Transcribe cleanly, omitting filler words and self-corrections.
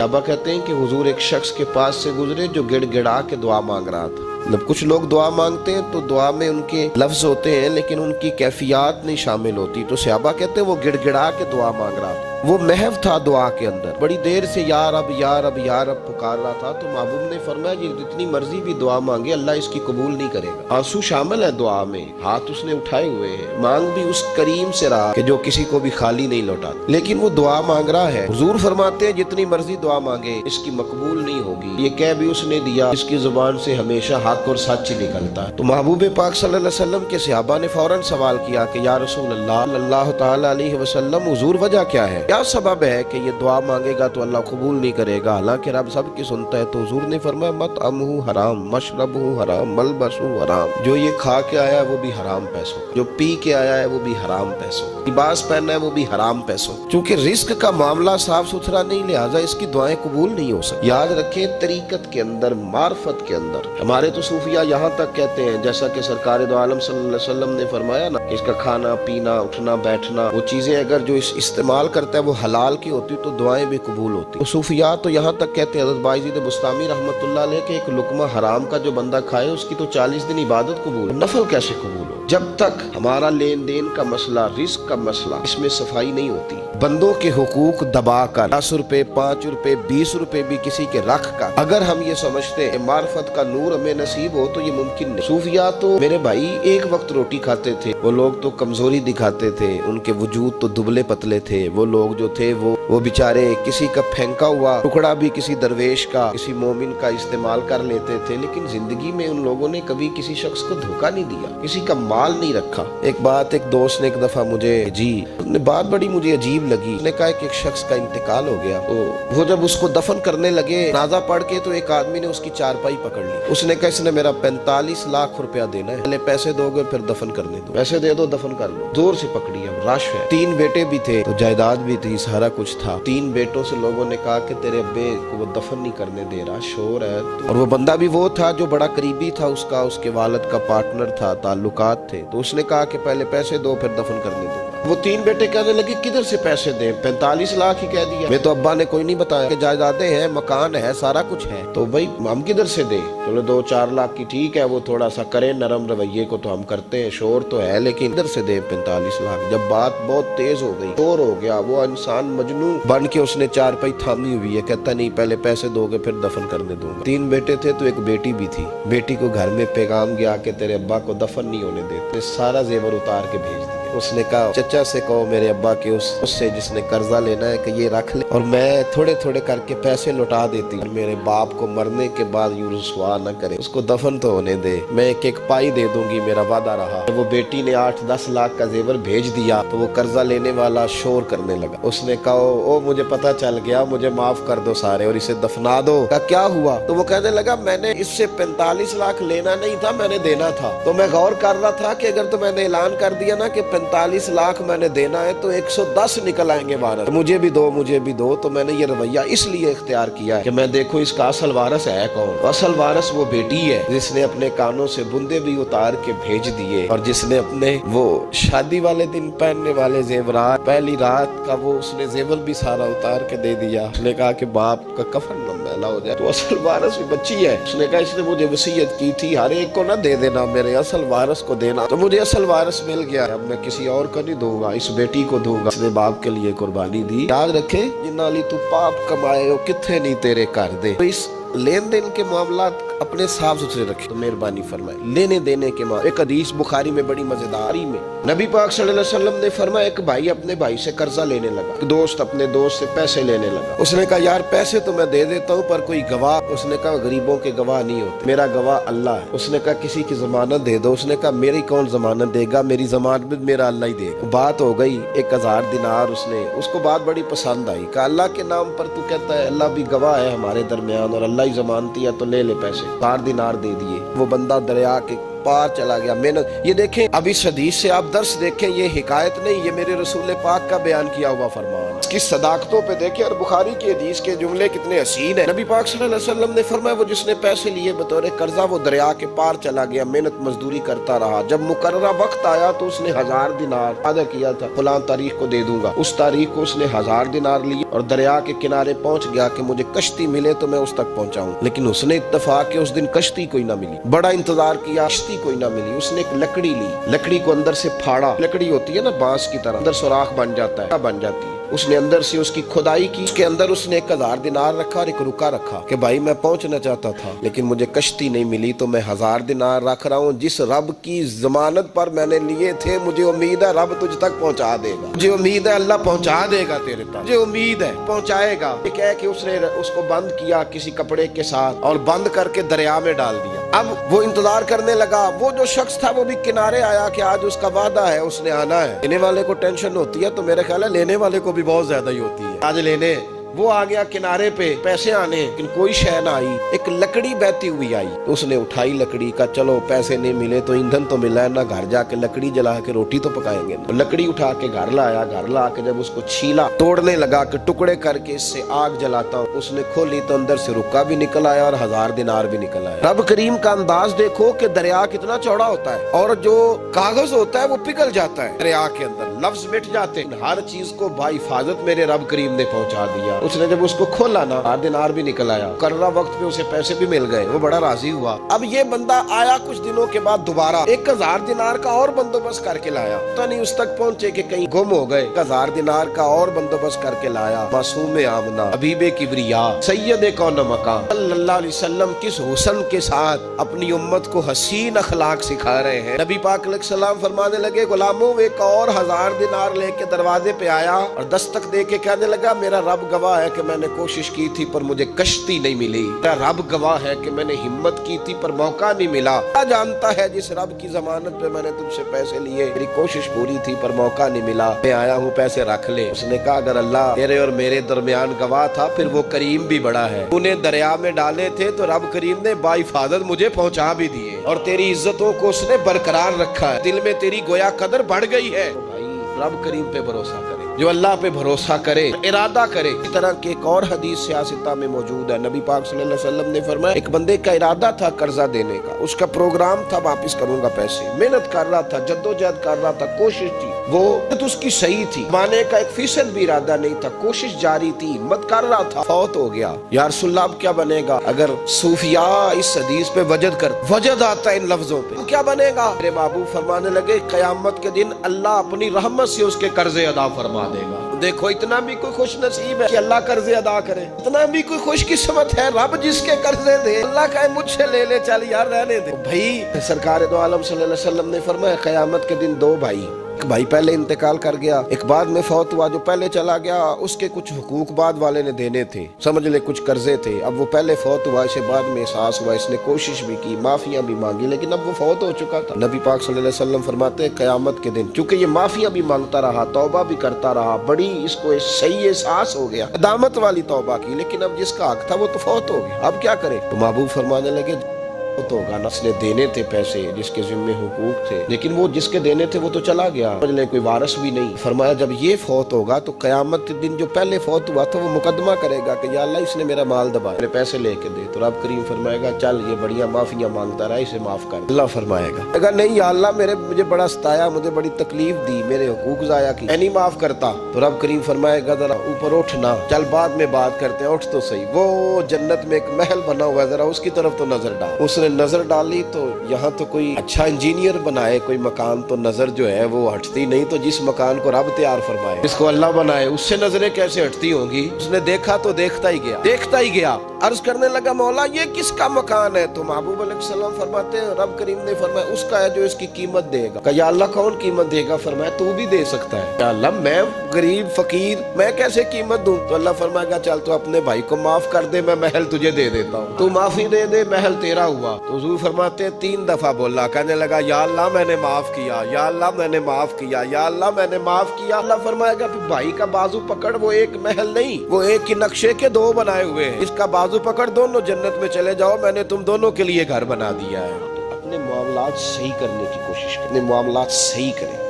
सहाबा कहते हैं कि हुजूर एक शख्स के पास से गुजरे जो गिड़गिड़ा के दुआ मांग रहा था। मतलब कुछ लोग दुआ मांगते हैं तो दुआ में उनके लफ्ज होते हैं लेकिन उनकी कैफियत नहीं शामिल होती। तो सहाबा कहते हैं वो गिड़गिड़ा के दुआ मांग रहा था, वो महव था दुआ के अंदर, बड़ी देर से या रब या रब या रब पुकार रहा था। तो महबूब ने फरमाया ये जितनी मर्जी भी दुआ मांगे अल्लाह इसकी कबूल नहीं करेगा। आंसू शामिल है दुआ में, हाथ उसने उठाए हुए हैं, मांग भी उस करीम से रहा कि जो किसी को भी खाली नहीं लौटाता, लेकिन वो दुआ मांग रहा है। हुजूर फरमाते हैं जितनी मर्जी दुआ मांगे इसकी मकबूल नहीं होगी। ये कह भी उसने दिया इसकी जुबान से हमेशा हक और सच ही निकलता है। तो महबूब पाक सल्लल्लाहु अलैहि वसल्लम के सहाबा ने फौरन सवाल किया कि या रसूल अल्लाह सल्लल्लाहु तआला अलैहि वसल्लम हुजूर वजह क्या है, क्या सबब है कि ये दुआ मांगेगा तो अल्लाह कबूल नहीं करेगा, हालांकि रब सबकी सुनता है। तो हुजूर ने फरमाया मतअमहु हराम मशरबहु हराम मलबसहु हराम, जो ये खा के आया है वो भी हराम पैसों, जो पी के आया है वो भी हराम पैसों, लिबास पहना है वो भी हराम पैसों। चूंकि रिस्क का मामला साफ सुथरा नहीं लिहाजा इसकी दुआएं कबूल नहीं हो सकती। याद रखें तरीकत के अंदर मार्फत के अंदर हमारे तो सूफिया यहाँ तक कहते हैं जैसा कि सरकार दो आलम सल्लल्लाहु अलैहि वसल्लम ने फरमाया ना, इसका खाना पीना उठना बैठना वो चीजें अगर जो इस्तेमाल करता है वो हलाल की होती तो दुआएं भी कबूल होती। तो सूफिया तो यहाँ तक कहते हैं हज़रत बायज़ीद बुस्तामी रहमतुल्लाह अलैह के एक लुकमा हराम का जो बंदा खाए उसकी तो 40 दिन इबादत कबूल, नफल कैसे कबूल हो। जब तक हमारा लेन देन का मसला रिस्क का मसला इसमें सफाई नहीं होती, बंदों के हुकूक दबा कर 10 रुपए 5 रुपए 20 रुपए भी किसी के रख कर अगर हम ये समझते हैं मार्फत का नूर हमें नसीब हो तो ये मुमकिन नहीं। सूफिया तो मेरे भाई एक वक्त रोटी खाते थे, वो लोग तो कमजोरी दिखाते थे, उनके वजूद तो दुबले पतले थे। वो लोग जो थे वो बेचारे किसी का फेंका हुआ टुकड़ा भी किसी दरवेश का किसी मोमिन का इस्तेमाल कर लेते थे, लेकिन जिंदगी में उन लोगों ने कभी किसी शख्स को धोखा नहीं दिया, किसी का माल नहीं रखा। एक बात एक दोस्त ने एक दफा मुझे बात बड़ी मुझे अजीब लगी। उसने कहा कि एक शख्स का इंतकाल हो गया, तो वो जब उसको दफन करने लगे नाजा पढ़ के तो एक आदमी ने उसकी चारपाई पकड़ ली। उसने कहा इसने मेरा 45 लाख रुपया देना है, पहले पैसे दोगे फिर दफन करने दो, पैसे दे दो दफन कर लो। जोर से पकड़ी है, रश है, 3 बेटे भी थे तो जायदाद भी थी, सारा कुछ था। 3 बेटों से लोगों ने कहा कि तेरे अब्बे को वो दफन नहीं करने दे रहा, शोर है। और वो बंदा भी वो था जो बड़ा करीबी था उसका, उसके वालिद का पार्टनर था, ताल्लुकात थे। तो उसने कहा कि पहले पैसे दो फिर दफन करने दो। वो 3 बेटे कहने लगे किधर से पैसे दें, 45 लाख ही कह दिया। मैं तो अब्बा ने कोई नहीं बताया कि जायदादें हैं, मकान है, सारा कुछ है, तो भाई हम किधर से दें। चलो 2-4 लाख की ठीक है, वो थोड़ा सा करे नरम रवैये को तो हम करते हैं, शोर तो है, लेकिन किधर से दें 45 लाख। जब बात बहुत तेज हो गई, शोर हो गया, वो इंसान मजनू बन के उसने चारपाई थामी हुई है, कहता नहीं पहले पैसे दोगे फिर दफन करने दूंगा। 3 बेटे थे तो एक बेटी भी थी। बेटी को घर में पैगाम गया कि तेरे अब्बा को दफन नहीं होने देते, सारा जेवर उतार के भेज दिया। उसने कहा चचा से कहो मेरे अब्बा के उससे जिसने कर्जा लेना है कि ये रख ले और मैं थोड़े थोड़े करके पैसे लौटा देती हूँ, मेरे बाप को मरने के बाद यूं रुसवा न करे, उसको दफन तो होने दे, मैं एक पाई दे दूंगी, मेरा वादा रहा। वो बेटी ने 8-10 लाख का जेवर भेज दिया तो वो कर्जा लेने वाला शोर करने लगा। उसने कहा ओ मुझे पता चल गया, मुझे माफ कर दो सारे और इसे दफना दो। कहा क्या हुआ? तो वो कहने लगा मैंने इससे 45 लाख लेना नहीं था, मैंने देना था। तो मैं गौर कर रहा था कि अगर तो मैंने ऐलान कर दिया ना कि 45 लाख मैंने देना है तो 110 निकल आएंगे वारस, मुझे भी दो। तो मैंने ये रवैया इसलिए इख्तियार किया है कि मैं देखो इसका असल वारस है कौन। असल वारस वो बेटी है जिसने अपने कानों से बुंदे भी उतार के भेज दिए और जिसने अपने वो शादी वाले दिन पहनने वाले जेवरात पहली रात का वो उसने जेवर भी सारा उतार के दे दिया। उसने कहा कि बाप का कफन न मैला हो जाए, तो असल वारस भी बच्ची है। उसने कहा इसने मुझे वसीयत की थी हर एक को ना दे देना, मेरे असल वारस को देना, तो मुझे असल वारस मिल गया। अब मैं किसी और को नहीं दूंगा, इस बेटी को दूंगा, इसने बाप के लिए कुर्बानी दी। याद रखे जिन्ना ली तू पाप कमाए हो किथे नहीं तेरे कर दे। तो इस लेन देन के मामला अपने साफ सुथरे रखे तो मेहरबानी फरमाए। लेने देने के मामले एक हदीस बुखारी में बड़ी मजेदारी में नबी पाक सल्लल्लाहु अलैहि वसल्लम ने फरमाया एक भाई अपने भाई से कर्जा लेने लगा, एक दोस्त अपने दोस्त से पैसे लेने लगा। उसने कहा यार पैसे तो मैं दे देता हूँ पर कोई गवाह। उसने कहा गरीबों के गवाह नहीं होते, मेरा गवाह अल्लाह है। उसने कहा किसी की जमानत दे दो। उसने कहा मेरी कौन जमानत देगा, मेरी जमानत मेरा अल्लाह ही देगा। बात हो गई 1000 दिनार। उसको बात बड़ी पसंद आई। कहा अल्लाह के नाम पर तू कहता है, अल्लाह भी गवाह है हमारे दरमियान और अल्लाह ही जमानती है, तो ले ले पैसे। 4 दिनार दे दिए। वो बंदा दरिया के पार चला गया। मेहनत, ये देखें, अब इस हदीस से आप दर्स देखें, ये हिकायत नहीं, ये मेरे रसूल पाक का बयान किया हुआ फरमान। इसकी सदाकतों पे देखें, और बुखारी की हदीस के जुमले कितने हसीन है। नबी पाक सल्लल्लाहु अलैहि वसल्लम ने फरमाया, वो जिसने पैसे लिए बतौर कर्जा, वो दरिया के पार चला गया, मेहनत मजदूरी करता रहा। जब मुकर्ररा वक्त आया तो उसने 1000 दिनार वादा किया था, फलां तारीख को दे दूंगा। उस तारीख को उसने 1000 दिनार लिए और दरिया के किनारे पहुंच गया कि मुझे कश्ती मिले तो मैं उस तक पहुंचाऊं। लेकिन उसने इत्तेफाक के उस दिन कश्ती कोई ना मिली। बड़ा इंतजार किया, कश्ती कोई ना मिली। उसने एक लकड़ी ली, लकड़ी को अंदर से फाड़ा। लकड़ी होती है ना बांस की तरह, अंदर सुराख बन जाता है, बन जाती है। उसने अंदर से उसकी खुदाई की, उसके अंदर उसने 1000 दिनार रखा और एक रुका रखा कि भाई मैं पहुंचना चाहता था लेकिन मुझे कश्ती नहीं मिली तो मैं 1000 दिनार रख रहा हूँ। जिस रब की जमानत पर मैंने लिए थे, मुझे उम्मीद है रब तुझ तक पहुंचा देगा, मुझे उम्मीद है अल्लाह पहुंचा देगा तेरे तक, मुझे उम्मीद है पहुंचाएगा। ये कह के उसने उसको बंद किया किसी कपड़े के साथ और बंद करके दरिया में डाल दिया। अब वो इंतजार करने लगा। वो जो शख्स था वो भी किनारे आया कि आज उसका वादा है, उसने आना है। लेने वाले को टेंशन होती है तो मेरे ख्याल है लेने वाले को भी बहुत ज्यादा ही होती है। आज लेने वो आ गया किनारे पे, पैसे आने, लेकिन कोई शय ना आई। एक लकड़ी बहती हुई आई तो उसने उठाई लकड़ी का, चलो पैसे नहीं मिले तो ईंधन तो मिला है ना, घर जाके लकड़ी जला के रोटी तो पकाएंगे ना। लकड़ी उठा के घर लाया, घर ला के जब उसको छीला, तोड़ने लगा कि टुकड़े करके इससे आग जलाता हूँ, उसने खोली तो अंदर से रुक्का भी निकल आया और 1000 दिनार भी निकल आया। रब करीम का अंदाज देखो कि दरिया कितना चौड़ा होता है और जो कागज होता है वो पिघल जाता है दरिया के अंदर, लफ्ज मिट जाते हैं। हर चीज को बाहिफाजत मेरे रब करीम ने पहुंचा दिया। उसने जब उसको खोला ना, 1000 दिनार भी निकल आया, कर्रा वक्त पे उसे पैसे भी मिल गए, वो बड़ा राजी हुआ। अब ये बंदा आया कुछ दिनों के बाद दोबारा 1000 दिनार का और बंदोबस्त करके लाया। तो नहीं उस तक पहुंचे कि कहीं गुम हो गए। 1000 दिनार का और बंदोबस्त करके लाया। मासूम आमना, हबीबे किबरिया, सैयद कौन मका सल्लल्लाहु अलैहि वसल्लम किस हुस्न के साथ अपनी उम्मत को हसीन अखलाक सिखा रहे हैं। नबी पाक अलैहिस्सलाम फरमाने लगे, गुलामों एक और 1000 दिनार लेके दरवाजे पे आया और दस्तक दे के कहने लगा, मेरा रब गवाह है कि मैंने कोशिश की थी पर मुझे कश्ती नहीं मिली। मेरा रब गवाह है कि मैंने हिम्मत की थी पर मौका नहीं मिला। क्या जानता है जिस रब की जमानत पे मैंने तुमसे पैसे लिए, मेरी कोशिश पूरी थी पर मौका नहीं मिला, मैं आया हूँ पैसे रख ले। उसने कहा, अगर अल्लाह तेरे और मेरे दरमियान गवाह था फिर वो करीम भी बड़ा है। उन्हें दरिया में डाले थे तो रब करीम ने बाहिफाजत मुझे पहुंचा भी दिए और तेरी इज्जतों को उसने बरकरार रखा है। दिल में तेरी गोया कदर बढ़ गई है। तो भाई रब करीम पे भरोसा करे, जो अल्लाह पे भरोसा करे, इरादा करे। इस तरह की एक और हदीस सियासता में मौजूद है। नबी पाक सल्लल्लाहु अलैहि वसल्लम ने फरमाया, एक बंदे का इरादा था कर्जा देने का, उसका प्रोग्राम था वापस करूंगा पैसे, मेहनत कर रहा था, जद्दोजहद कर रहा था, कोशिश थी, वो तो उसकी सही थी, माने का 1% भी इरादा नहीं था, कोशिश जारी थी, हिम्मत कर रहा था, फौत हो गया। या रसूलल्लाह अब क्या बनेगा? अगर सूफिया इस हदीस पे वजद आता है इन लफ्जों पे, क्या बनेगा? मेरे महबूब फरमाने लगे, क़यामत के दिन अल्लाह अपनी रहमत से उसके कर्जे अदा फरमा देगा। देखो इतना भी कोई खुश नसीब है कि अल्लाह कर्जे अदा करे, इतना भी कोई खुश किस्मत है रब जिसके कर्जे दे। अल्लाह का मुझसे ले ले, चल यार रहने दे। भाई सरकार दो आलम सल्लल्लाहु अलैहि वसल्लम ने फरमाया, क़यामत के दिन 2 भाई, एक भाई पहले इंतकाल कर गया, एक बाद में फौत हुआ। जो पहले चला गया उसके कुछ हुकूक बाद वाले ने देने थे, समझ ले कुछ कर्जे थे। अब वो पहले फौत हुआ, इसे बाद में एहसास हुआ, इसने कोशिश भी की, माफिया भी मांगी, लेकिन अब वो फौत हो चुका था। नबी पाक सल्लल्लाहु अलैहि वसल्लम फरमाते हैं, क़यामत के दिन चूंकि ये माफिया भी मांगता रहा, तौबा भी करता रहा, बड़ी इसको सही एहसास हो गया, दामत वाली तौबा की, लेकिन अब जिसका हक था वो तो फौत हो गया, अब क्या करे? तो महबूब फरमाने लगे, तो होगा ना, उसने देने थे पैसे जिसके जिम्मे हुकूक थे, लेकिन वो जिसके देने थे वो तो चला गया, कोई वारिस भी नहीं। फरमाया जब ये फौत होगा तो क़यामत के दिन जो पहले फौत हुआ था वो मुकदमा करेगा कि या अल्लाह इसने मेरा माल दबाया, मेरे पैसे लेके दे। तो रब करीम फरमाएगा, चल ये बढ़िया माफिया मांगता रहा, इसे माफ कर। अल्लाह फरमाएगा, अगर नहीं या अल्लाह मुझे बड़ा सताया, मुझे बड़ी तकलीफ दी, मेरे हुकूक जाया की, नहीं माफ करता। तो रब करीम फरमाएगा, जरा ऊपर उठना, चल बाद में बात करते हैं, उठ तो सही। वो जन्नत में एक महल बना हुआ है, जरा उसकी तरफ तो नजर डाल। उसने नजर डाली तो यहाँ तो कोई अच्छा इंजीनियर बनाए कोई मकान, तो नजर जो है वो हटती नहीं। तो जिस मकान को रब तैयार फरमाए, जिसको अल्लाह बनाए, उससे नजरें कैसे हटती होंगी? उसने देखा तो देखता ही गया। अर्ज करने लगा, मौला ये किसका मकान है? तो महबूब अलैहिस्सलाम फरमाते हैं, रब करीम ने फरमाया, उसका है जो इसकी कीमत देगा। कहा या अल्लाह कौन कीमत देगा? फरमाया तू भी दे सकता है। या अल्लाह मैं गरीब फकीर, मैं कैसे कीमत दूं? तो अल्लाह फरमाएगा, चल तू अपने भाई को माफ कर दे, मैं महल तुझे दे देता हूँ, तू माफी दे दे, महल तेरा हुआ। तो हुजूर फरमाते हैं 3 दफा बोला, कहने लगा, या अल्लाह मैंने माफ किया, या अल्लाह मैंने माफ किया, या अल्लाह मैंने माफ किया। अल्लाह फरमाएगा, फिर भाई का बाजू पकड़, वो एक महल नहीं, वो एक ही नक्शे के 2 बनाए हुए हैं, इसका बाजू पकड़, दोनों जन्नत में चले जाओ, मैंने तुम दोनों के लिए घर बना दिया है। اپنے معاملات صحیح کرنے کی کوشش کریں، اپنے معاملات صحیح کریں.